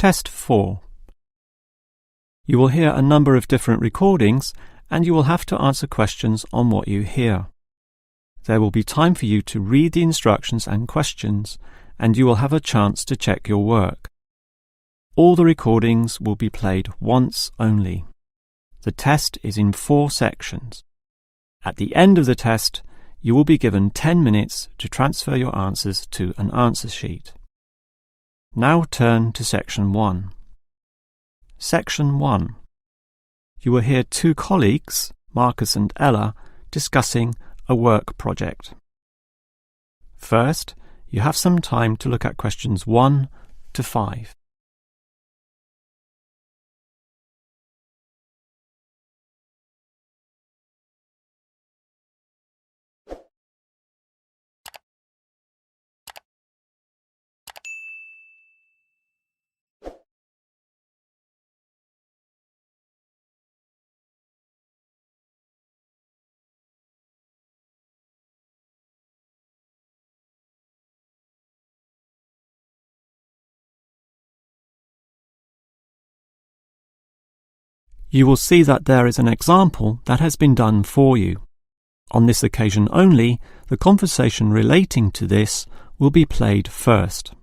Test 4. You will hear a number of different recordings and you will have to answer questions on what you hear. There will be time for you to read the instructions and questions, and you will have a chance to check your work. All the recordings will be played once only. The test is in 4 sections. At the end of the test, you will be given 10 minutes to transfer your answers to an answer sheet. Now turn to Section 1. Section 1. You will hear 2 colleagues, Marcus and Ella, discussing a work project. First, you have some time to look at questions 1 to 5. You will see that there is an example that has been done for you. On this occasion only, the conversation relating to this will be played first.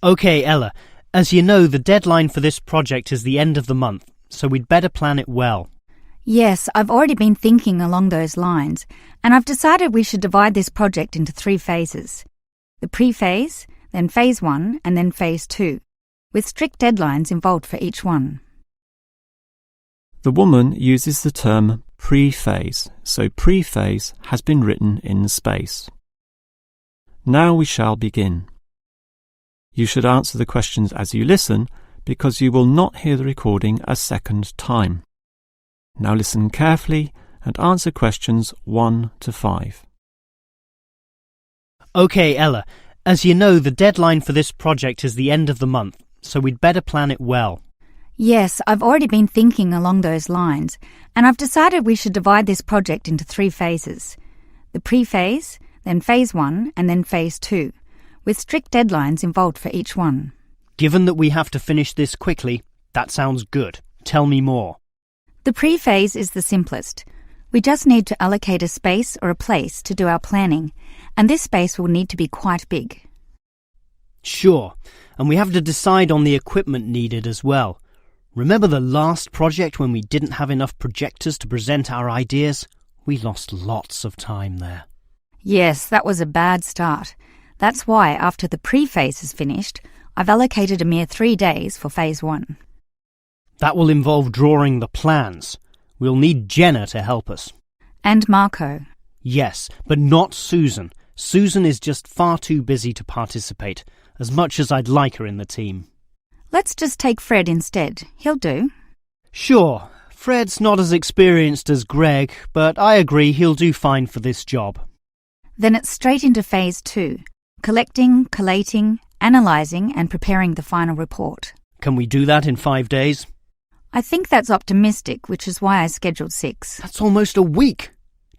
OK, Ella, as you know, the deadline for this project is the end of the month, so we'd better plan it well. Yes, I've already been thinking along those lines, and I've decided we should divide this project into 3 phases. The pre-phase, then phase 1, and then phase 2, with strict deadlines involved for each one. The woman uses the term pre-phase, so pre-phase has been written in space. Now we shall begin. You should answer the questions as you listen, because you will not hear the recording a second time. Now listen carefully and answer questions 1 to 5. OK, Ella, as you know, the deadline for this project is the end of the month, so we'd better plan it well. Yes, I've already been thinking along those lines, and I've decided we should divide this project into 3 phases. The pre-phase, then phase 1, and then phase 2, with strict deadlines involved for each one. Given that we have to finish this quickly, that sounds good. Tell me more. The pre-phase is the simplest. We just need to allocate a space or a place to do our planning, and this space will need to be quite big. Sure, and we have to decide on the equipment needed as well. Remember the last project when we didn't have enough projectors to present our ideas? We lost lots of time there. Yes, that was a bad start. That's why, after the pre-phase is finished, I've allocated a mere 3 days for phase 1. That will involve drawing the plans. We'll need Jenna to help us. And Marco. Yes, but not Susan. Susan is just far too busy to participate, as much as I'd like her in the team. Let's just take Fred instead. He'll do. Sure, Fred's not as experienced as Greg, but I agree he'll do fine for this job. Then it's straight into phase 2. Collecting, collating, analysing and preparing the final report. Can we do that in 5 days? I think that's optimistic, which is why I scheduled 6. That's almost a week.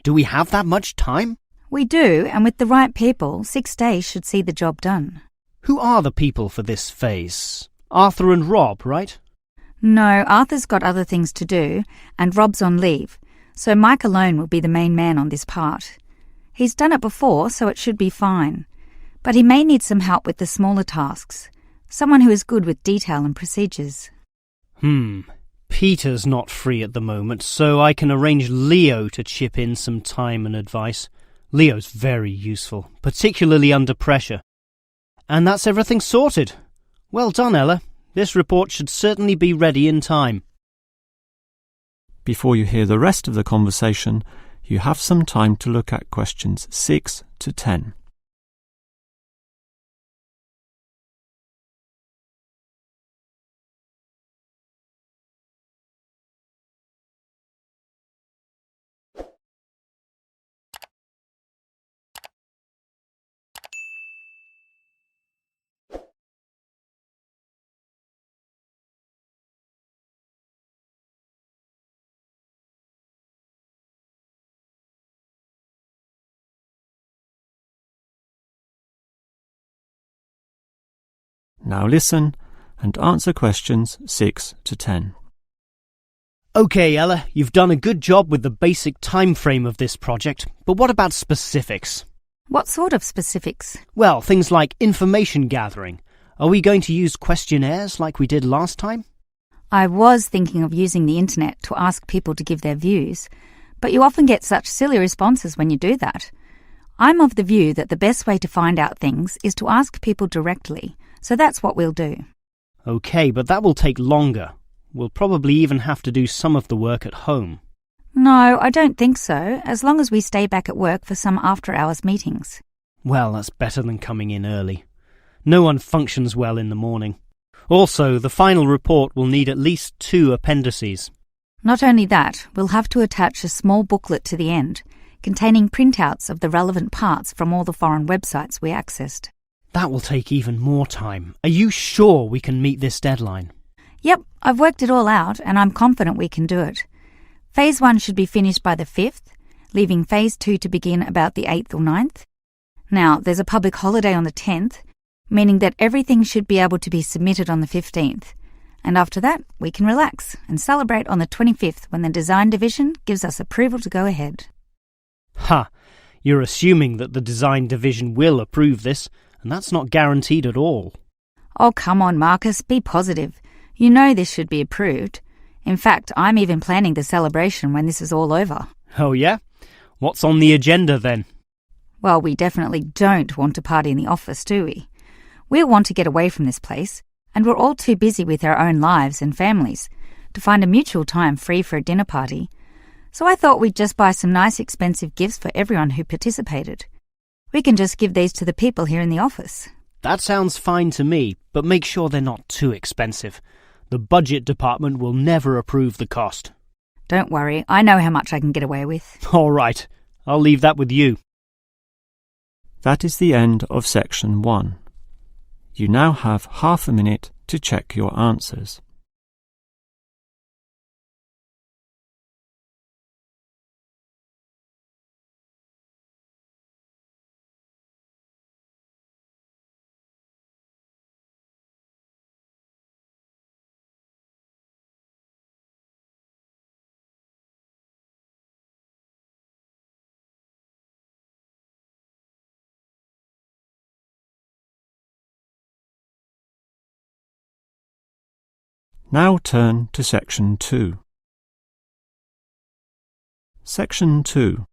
Do we have that much time? We do, and with the right people, 6 days should see the job done. Who are the people for this phase? Arthur and Rob, right? No, Arthur's got other things to do, and Rob's on leave, so Mike alone will be the main man on this part. He's done it before, so it should be fine. But he may need some help with the smaller tasks, someone who is good with detail and procedures. Peter's not free at the moment, so I can arrange Leo to chip in some time and advice. Leo's very useful, particularly under pressure. And that's everything sorted. Well done, Ella. This report should certainly be ready in time. Before you hear the rest of the conversation, you have some time to look at questions 6 to 10. Now listen and answer questions 6 to 10. OK, Ella, you've done a good job with the basic time frame of this project, but what about specifics? What sort of specifics? Well, things like information gathering. Are we going to use questionnaires like we did last time? I was thinking of using the internet to ask people to give their views, but you often get such silly responses when you do that. I'm of the view that the best way to find out things is to ask people directly, so that's what we'll do. OK, but that will take longer. We'll probably even have to do some of the work at home. No, I don't think so, as long as we stay back at work for some after-hours meetings. Well, that's better than coming in early. No one functions well in the morning. Also, the final report will need at least 2 appendices. Not only that, we'll have to attach a small booklet to the end, containing printouts of the relevant parts from all the foreign websites we accessed. That will take even more time. Are you sure we can meet this deadline? Yep, I've worked it all out and I'm confident we can do it. Phase 1 should be finished by the 5th, leaving Phase 2 to begin about the 8th or 9th. Now, there's a public holiday on the 10th, meaning that everything should be able to be submitted on the 15th. And after that, we can relax and celebrate on the 25th when the design division gives us approval to go ahead. Ha! You're assuming that the design division will approve this, and that's not guaranteed at all. Oh, come on, Marcus, be positive. You know this should be approved. In fact, I'm even planning the celebration when this is all over. Oh yeah? What's on the agenda then? Well, we definitely don't want to party in the office, do we? We'll want to get away from this place, and we're all too busy with our own lives and families to find a mutual time free for a dinner party. So I thought we'd just buy some nice expensive gifts for everyone who participated. We can just give these to the people here in the office. That sounds fine to me, but make sure they're not too expensive. The budget department will never approve the cost. Don't worry, I know how much I can get away with. All right, I'll leave that with you. That is the end of section 1. You now have half a minute to check your answers. Now turn to section 2. Section 2.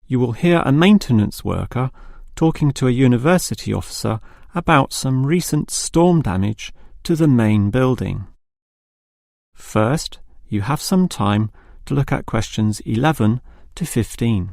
You will hear a maintenance worker talking to a university officer about some recent storm damage to the main building. First, you have some time to look at questions 11 to 15.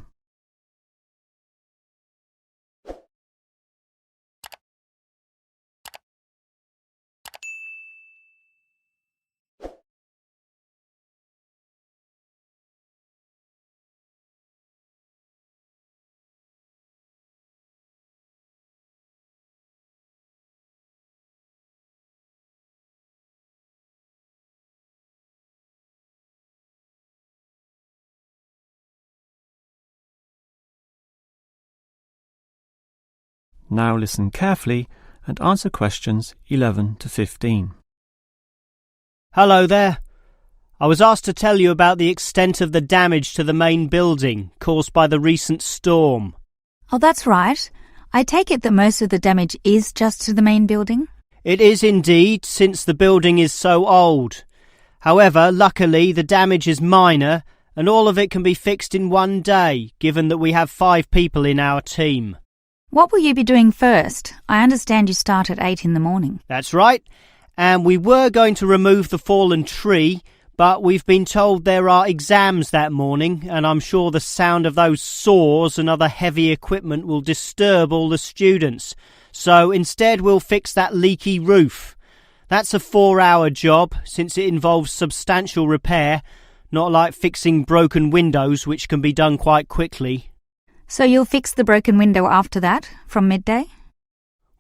Now listen carefully and answer questions 11 to 15. Hello there. I was asked to tell you about the extent of the damage to the main building caused by the recent storm. Oh, that's right. I take it that most of the damage is just to the main building? It is indeed, since the building is so old. However, luckily the damage is minor and all of it can be fixed in one day, given that we have 5 people in our team. What will you be doing first? I understand you start at 8 in the morning. That's right. And we were going to remove the fallen tree, but we've been told there are exams that morning, and I'm sure the sound of those saws and other heavy equipment will disturb all the students. So instead we'll fix that leaky roof. That's a 4-hour job, since it involves substantial repair, not like fixing broken windows, which can be done quite quickly. So you'll fix the broken window after that, from midday?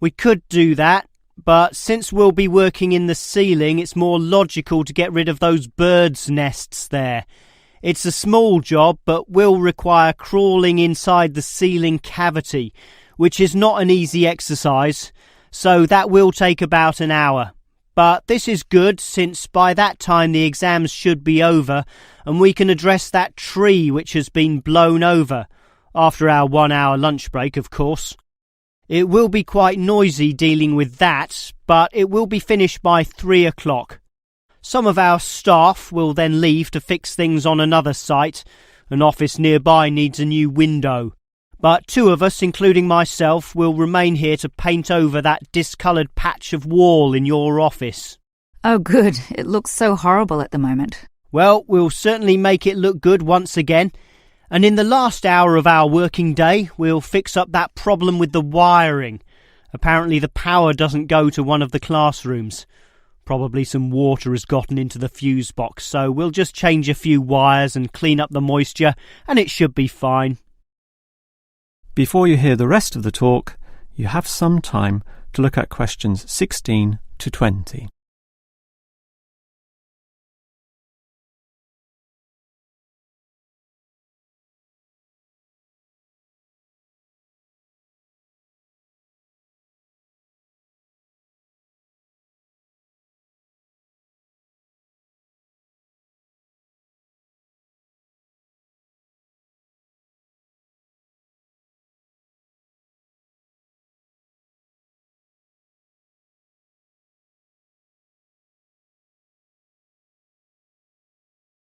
We could do that, but since we'll be working in the ceiling, it's more logical to get rid of those birds' nests there. It's a small job, but will require crawling inside the ceiling cavity, which is not an easy exercise, so that will take about an hour. But this is good, since by that time the exams should be over and we can address that tree which has been blown over, after our 1 hour lunch break, of course. It will be quite noisy dealing with that, but it will be finished by 3 o'clock. Some of our staff will then leave to fix things on another site. An office nearby needs a new window. But 2 of us, including myself, will remain here to paint over that discoloured patch of wall in your office. Oh, good. It looks so horrible at the moment. Well, we'll certainly make it look good once again. And in the last hour of our working day, we'll fix up that problem with the wiring. Apparently the power doesn't go to one of the classrooms. Probably some water has gotten into the fuse box, so we'll just change a few wires and clean up the moisture, and it should be fine. Before you hear the rest of the talk, you have some time to look at questions 16 to 20.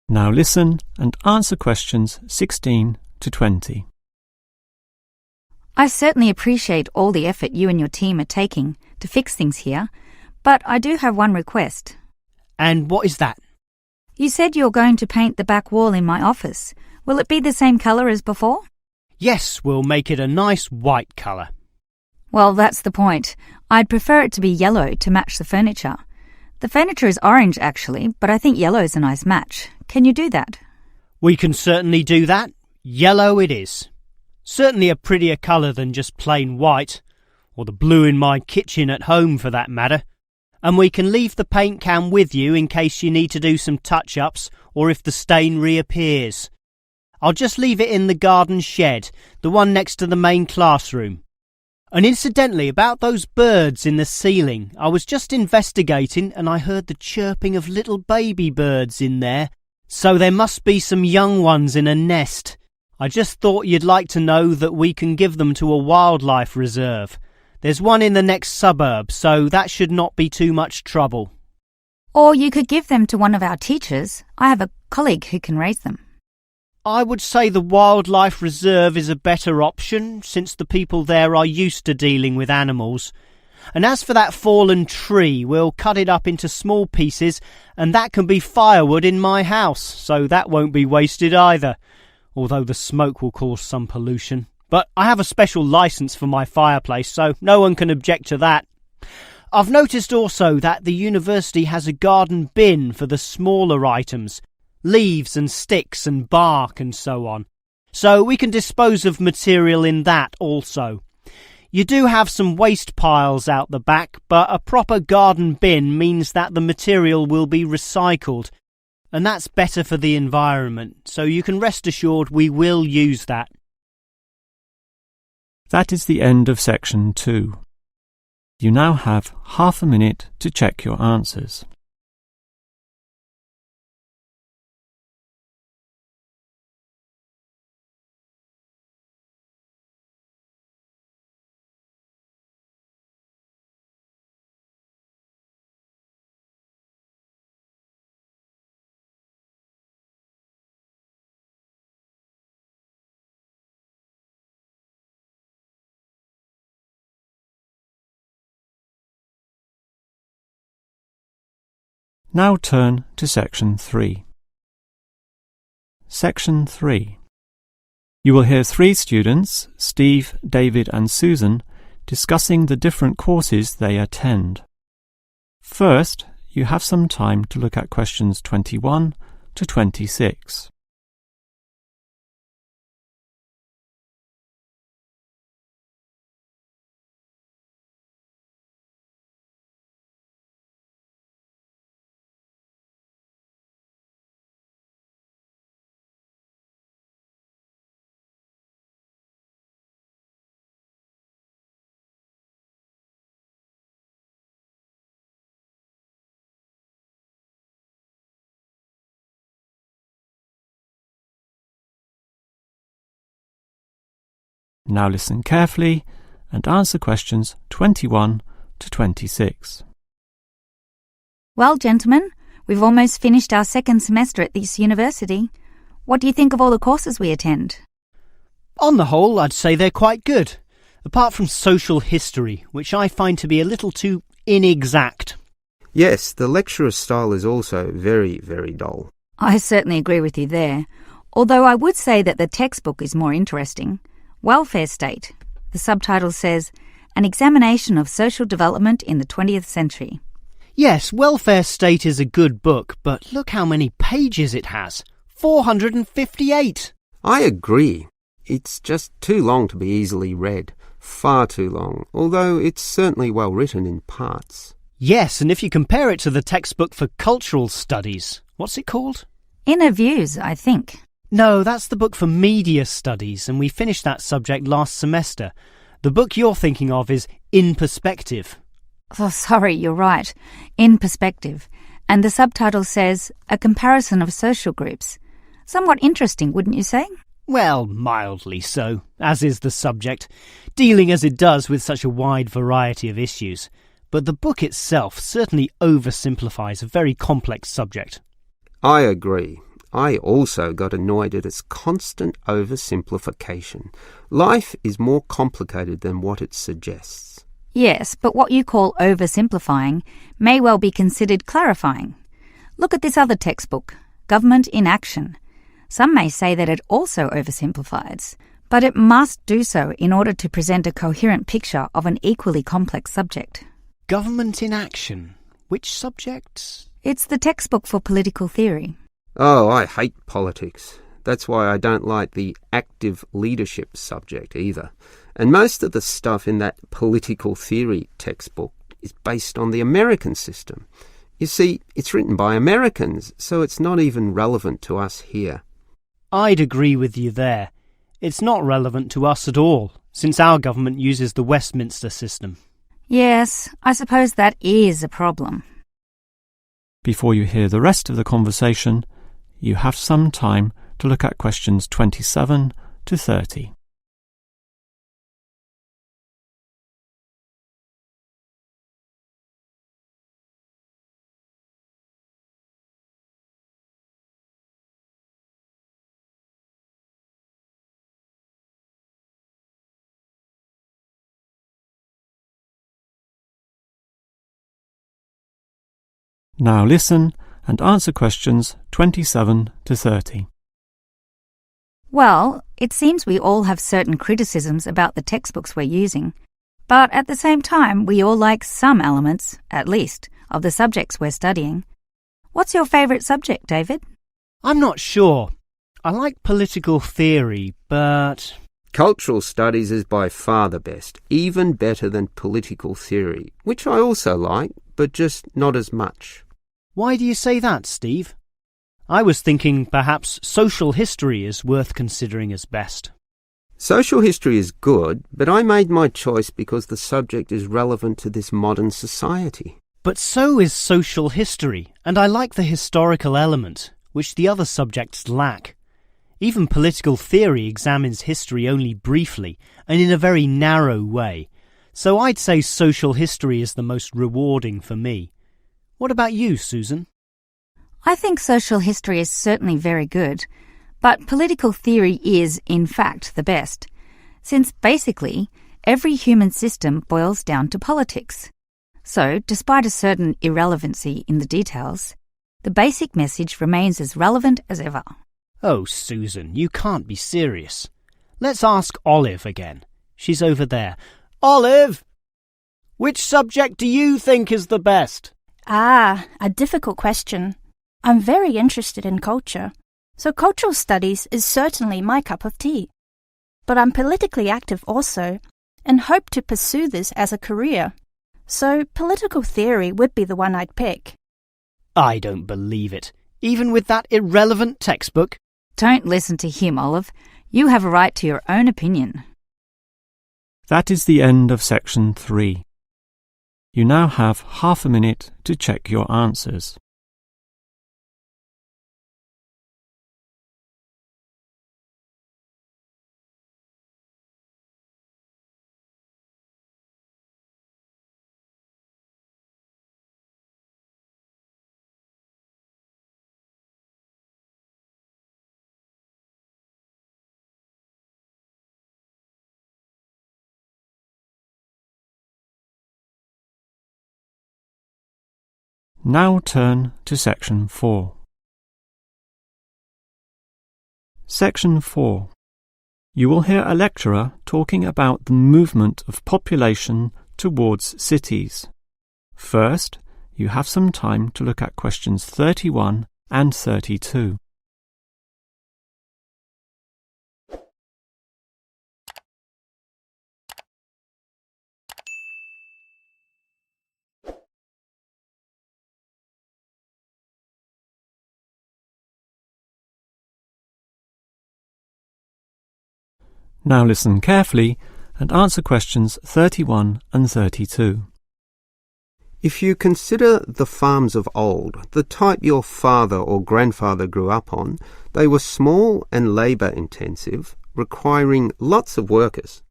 Now listen and answer questions 16 to 20. I certainly appreciate all the effort you and your team are taking to fix things here, but I do have one request. And what is that? You said you're going to paint the back wall in my office. Will it be the same colour as before? Yes, we'll make it a nice white colour. Well, that's the point. I'd prefer it to be yellow to match the furniture. The furniture is orange, actually, but I think yellow's a nice match. Can you do that? We can certainly do that. Yellow it is. Certainly a prettier colour than just plain white, or the blue in my kitchen at home for that matter. And we can leave the paint can with you in case you need to do some touch-ups or if the stain reappears. I'll just leave it in the garden shed, the one next to the main classroom. And incidentally, about those birds in the ceiling, I was just investigating and I heard the chirping of little baby birds in there, so there must be some young ones in a nest. I just thought you'd like to know that we can give them to a wildlife reserve. There's one in the next suburb, so that should not be too much trouble. Or you could give them to one of our teachers. I have a colleague who can raise them. I would say the wildlife reserve is a better option, since the people there are used to dealing with animals. And as for that fallen tree, we'll cut it up into small pieces, and that can be firewood in my house, so that won't be wasted either, although the smoke will cause some pollution. But I have a special licence for my fireplace, so no one can object to that. I've noticed also that the university has a garden bin for the smaller items, leaves and sticks and bark and so on, so we can dispose of material in that also. You do have some waste piles out the back, but a proper garden bin means that the material will be recycled, and that's better for the environment, so you can rest assured we will use that. That is the end of section 2. You now have half a minute to check your answers. Now turn to section 3. Section 3. You will hear 3 students, Steve, David and Susan, discussing the different courses they attend. First, you have some time to look at questions 21 to 26. Now listen carefully and answer questions 21 to 26. Well, gentlemen, we've almost finished our second semester at this university. What do you think of all the courses we attend? On the whole, I'd say they're quite good, apart from social history, which I find to be a little too inexact. Yes, the lecturer's style is also very, very dull. I certainly agree with you there, although I would say that the textbook is more interesting. Welfare State. The subtitle says, An Examination of Social Development in the 20th Century. Yes, Welfare State is a good book, but look how many pages it has. 458! I agree. It's just too long to be easily read. Far too long, although it's certainly well written in parts. Yes, and if you compare it to the textbook for cultural studies, what's it called? Inner Views, I think. No, that's the book for media studies, and we finished that subject last semester. The book you're thinking of is In Perspective. Oh, sorry, you're right. In Perspective. And the subtitle says, A Comparison of Social Groups. Somewhat interesting, wouldn't you say? Well, mildly so, as is the subject, dealing as it does with such a wide variety of issues. But the book itself certainly oversimplifies a very complex subject. I agree. I also got annoyed at its constant oversimplification. Life is more complicated than what it suggests. Yes, but what you call oversimplifying may well be considered clarifying. Look at this other textbook, Government in Action. Some may say that it also oversimplifies, but it must do so in order to present a coherent picture of an equally complex subject. Government in Action. Which subject? It's the textbook for political theory. Oh, I hate politics. That's why I don't like the active leadership subject either. And most of the stuff in that political theory textbook is based on the American system. You see, it's written by Americans, so it's not even relevant to us here. I'd agree with you there. It's not relevant to us at all, since our government uses the Westminster system. Yes, I suppose that is a problem. Before you hear the rest of the conversation, you have some time to look at questions 27 to 30. Now listen and answer questions 27 to 30. Well, it seems we all have certain criticisms about the textbooks we're using, but at the same time we all like some elements, at least, of the subjects we're studying. What's your favourite subject, David? I'm not sure. I like political theory, but... Cultural studies is by far the best, even better than political theory, which I also like, but just not as much. Why do you say that, Steve? I was thinking perhaps social history is worth considering as best. Social history is good, but I made my choice because the subject is relevant to this modern society. But so is social history, and I like the historical element, which the other subjects lack. Even political theory examines history only briefly and in a very narrow way, so I'd say social history is the most rewarding for me. What about you, Susan? I think social history is certainly very good, but political theory is, in fact, the best, since basically every human system boils down to politics. So, despite a certain irrelevancy in the details, the basic message remains as relevant as ever. Oh, Susan, you can't be serious. Let's ask Olive again. She's over there. Olive! Which subject do you think is the best? Ah, a difficult question. I'm very interested in culture, so cultural studies is certainly my cup of tea. But I'm politically active also, and hope to pursue this as a career. So political theory would be the one I'd pick. I don't believe it, even with that irrelevant textbook. Don't listen to him, Olive. You have a right to your own opinion. That is the end of section 3. You now have half a minute to check your answers. Now turn to Section 4. Section 4. You will hear a lecturer talking about the movement of population towards cities. First, you have some time to look at questions 31 and 32. Now listen carefully and answer questions 31 and 32. If you consider the farms of old, the type your father or grandfather grew up on, they were small and labour-intensive, requiring lots of workers.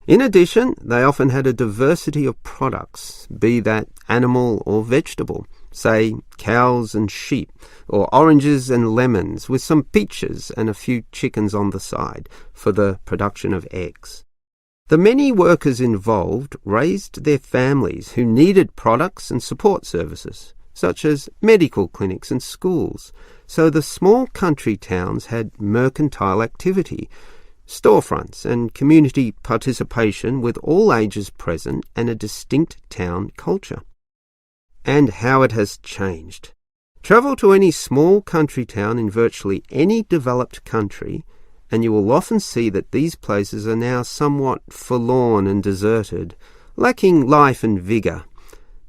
In addition, they often had a diversity of products, be that animal or vegetable, say cows and sheep, or oranges and lemons, with some peaches and a few chickens on the side for the production of eggs. The many workers involved raised their families who needed products and support services, such as medical clinics and schools, so the small country towns had mercantile activity, storefronts and community participation with all ages present and a distinct town culture. And how it has changed. Travel to any small country town in virtually any developed country, and you will often see that these places are now somewhat forlorn and deserted, lacking life and vigour.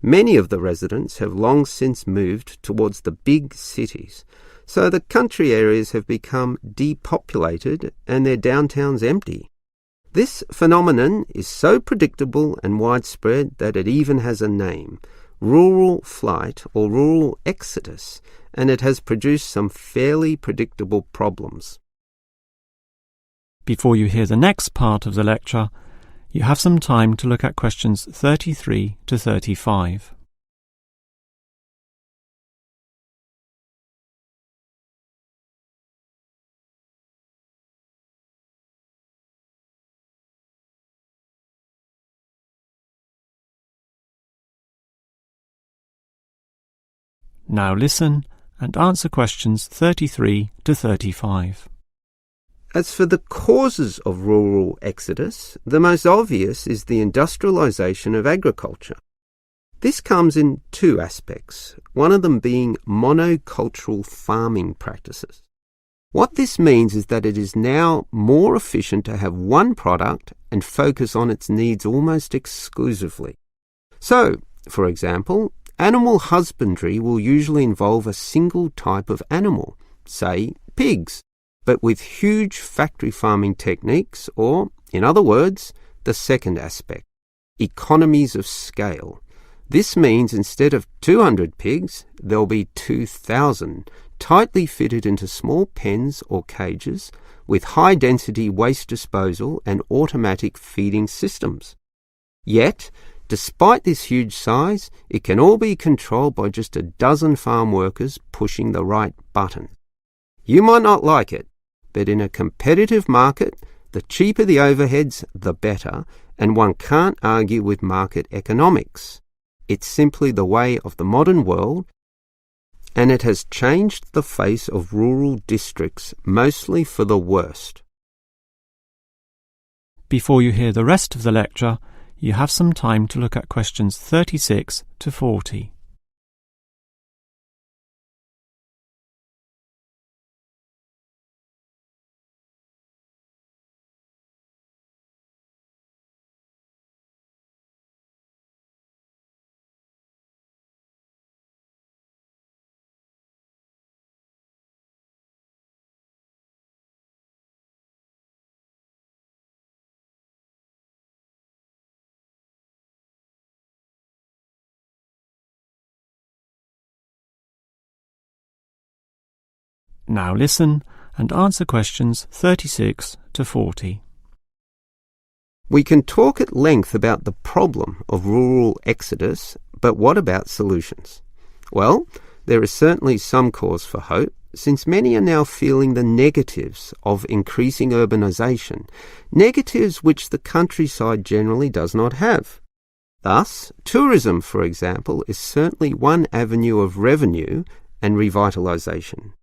Many of the residents have long since moved towards the big cities, so the country areas have become depopulated and their downtowns empty. This phenomenon is so predictable and widespread that it even has a name, rural flight or rural exodus, and it has produced some fairly predictable problems. Before you hear the next part of the lecture, you have some time to look at questions 33 to 35. Now listen and answer questions 33 to 35. As for the causes of rural exodus, the most obvious is the industrialisation of agriculture. This comes in two aspects, one of them being monocultural farming practices. What this means is that it is now more efficient to have one product and focus on its needs almost exclusively. So, for example, animal husbandry will usually involve a single type of animal, say pigs, but with huge factory farming techniques, or, in other words, the second aspect, economies of scale. This means instead of 200 pigs, there'll be 2,000, tightly fitted into small pens or cages, with high-density waste disposal and automatic feeding systems. Yet, despite this huge size, it can all be controlled by just a dozen farm workers pushing the right button. You might not like it, but in a competitive market, the cheaper the overheads, the better, and one can't argue with market economics. It's simply the way of the modern world, and it has changed the face of rural districts, mostly for the worst. Before you hear the rest of the lecture, you have some time to look at questions 36 to 40. Now listen and answer questions 36 to 40. We can talk at length about the problem of rural exodus, but what about solutions? Well, there is certainly some cause for hope, since many are now feeling the negatives of increasing urbanisation, negatives which the countryside generally does not have. Thus, tourism, for example, is certainly one avenue of revenue and revitalisation.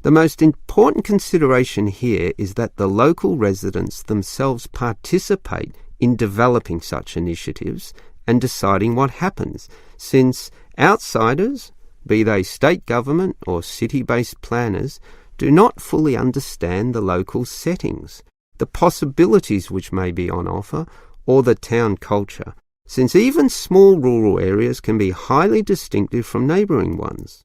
The most important consideration here is that the local residents themselves participate in developing such initiatives and deciding what happens, since outsiders, be they state government or city-based planners, do not fully understand the local settings, the possibilities which may be on offer, or the town culture, since even small rural areas can be highly distinctive from neighbouring ones.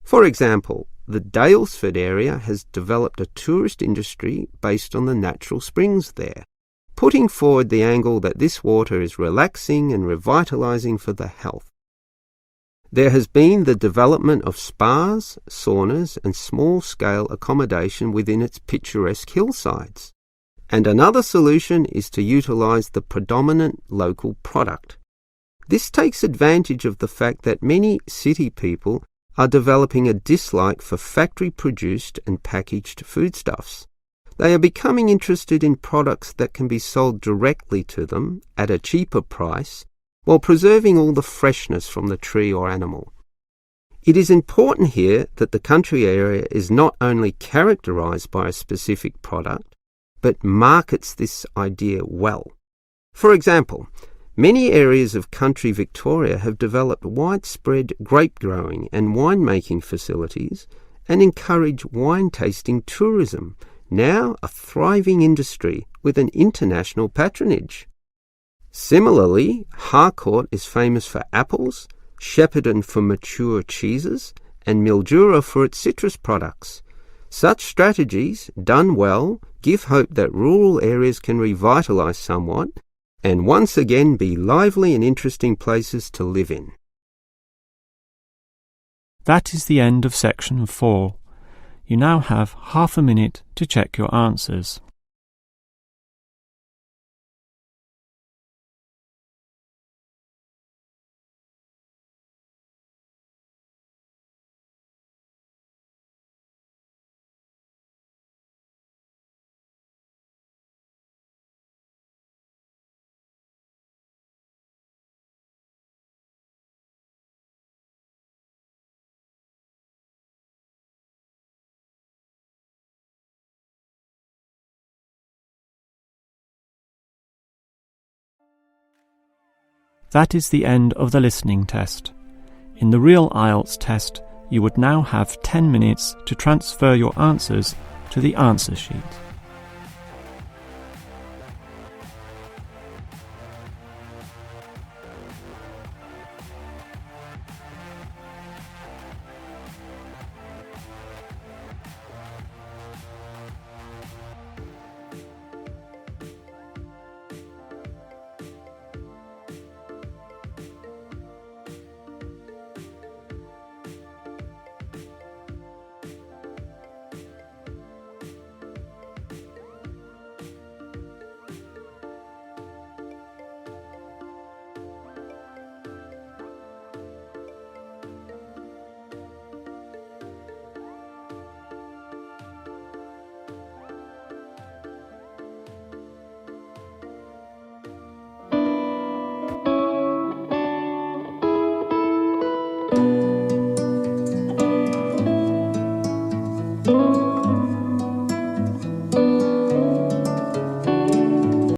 For example, the Daylesford area has developed a tourist industry based on the natural springs there, putting forward the angle that this water is relaxing and revitalising for the health. There has been the development of spas, saunas and small-scale accommodation within its picturesque hillsides. And another solution is to utilise the predominant local product. This takes advantage of the fact that many city people are developing a dislike for factory-produced and packaged foodstuffs. They are becoming interested in products that can be sold directly to them at a cheaper price, while preserving all the freshness from the tree or animal. It is important here that the country area is not only characterised by a specific product, but markets this idea well. For example, many areas of country Victoria have developed widespread grape growing and winemaking facilities and encourage wine tasting tourism, now a thriving industry with an international patronage. Similarly, Harcourt is famous for apples, Shepparton for mature cheeses, and Mildura for its citrus products. Such strategies, done well, give hope that rural areas can revitalise somewhat and once again be lively and interesting places to live in. That is the end of section 4. You now have half a minute to check your answers. That is the end of the listening test. In the real IELTS test, you would now have 10 minutes to transfer your answers to the answer sheet.